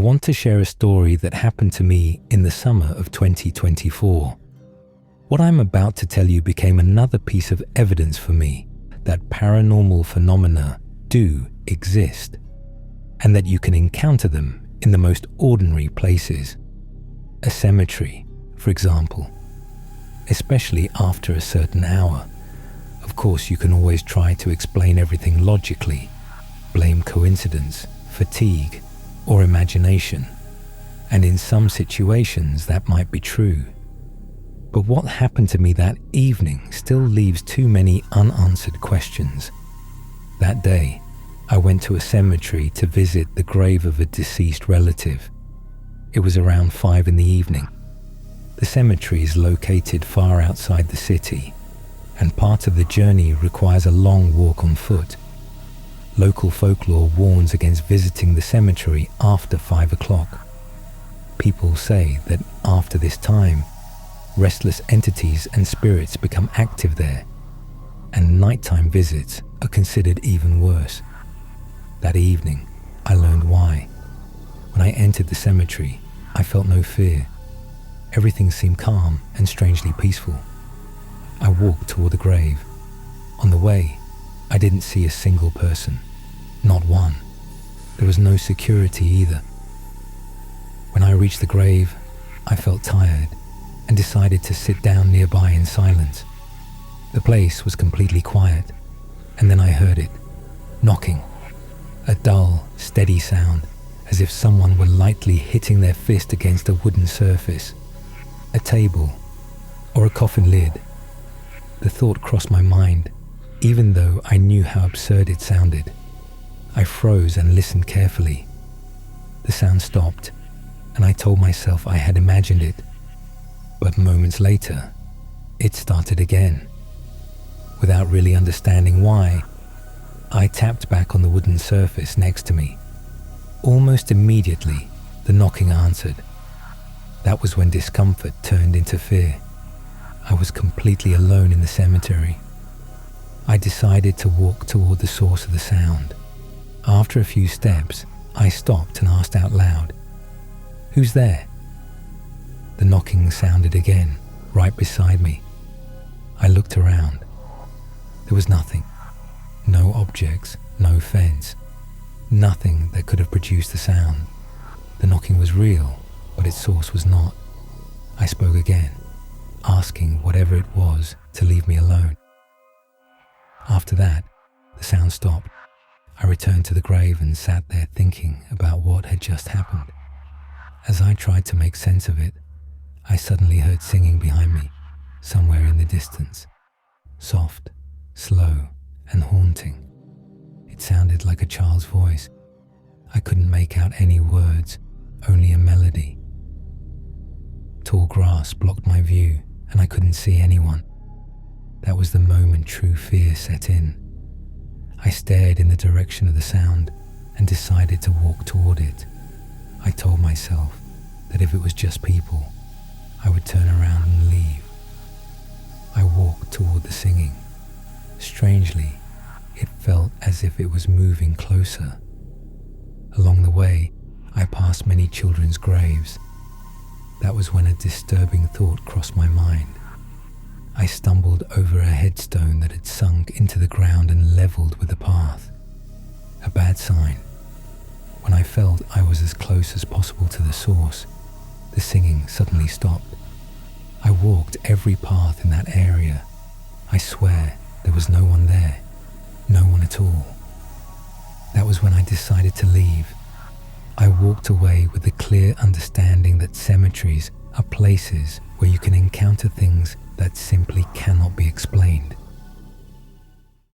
want to share a story that happened to me in the summer of 2024. What I'm about to tell you became another piece of evidence for me that paranormal phenomena do exist, and that you can encounter them in the most ordinary places. A cemetery, for example, especially after a certain hour. Of course, you can always try to explain everything logically, blame coincidence, fatigue, or imagination, and in some situations that might be true. But what happened to me that evening still leaves too many unanswered questions. That day, I went to a cemetery to visit the grave of a deceased relative. It was around 5 in the evening. The cemetery is located far outside the city, and part of the journey requires a long walk on foot. Local folklore warns against visiting the cemetery after 5 o'clock. People say that after this time, restless entities and spirits become active there, and nighttime visits are considered even worse. That evening, I learned why. When I entered the cemetery, I felt no fear. Everything seemed calm and strangely peaceful. I walked toward the grave. On the way, I didn't see a single person, not one. There was no security either. When I reached the grave, I felt tired and decided to sit down nearby in silence. The place was completely quiet, and then I heard it, knocking. A dull, steady sound, as if someone were lightly hitting their fist against a wooden surface, a table, or a coffin lid. The thought crossed my mind, even though I knew how absurd it sounded. I froze and listened carefully. The sound stopped, and I told myself I had imagined it. But moments later, it started again. Without really understanding why, I tapped back on the wooden surface next to me. Almost immediately, the knocking answered. That was when discomfort turned into fear. I was completely alone in the cemetery. I decided to walk toward the source of the sound. After a few steps, I stopped and asked out loud, "Who's there?" The knocking sounded again, right beside me. I looked around. There was nothing. No objects, no fence. Nothing that could have produced the sound. The knocking was real, but its source was not. I spoke again, asking whatever it was to leave me alone. After that, the sound stopped. I returned to the grave and sat there thinking about what had just happened. As I tried to make sense of it, I suddenly heard singing behind me, somewhere in the distance. Soft, slow, and haunting. It sounded like a child's voice. I couldn't make out any words, only a melody. Tall grass blocked my view, and I couldn't see anyone. That was the moment true fear set in. I stared in the direction of the sound and decided to walk toward it. I told myself that if it was just people, I would turn around and leave. I walked toward the singing. Strangely, it felt as if it was moving closer. Along the way, I passed many children's graves. That was when a disturbing thought crossed my mind. I stumbled over a headstone that had sunk into the ground and leveled with the path. A bad sign. When I felt I was as close as possible to the source, the singing suddenly stopped. I walked every path in that area. I swear there was no one there. No one at all. That was when I decided to leave. I walked away with the clear understanding that cemeteries are places where you can encounter things that simply cannot be explained.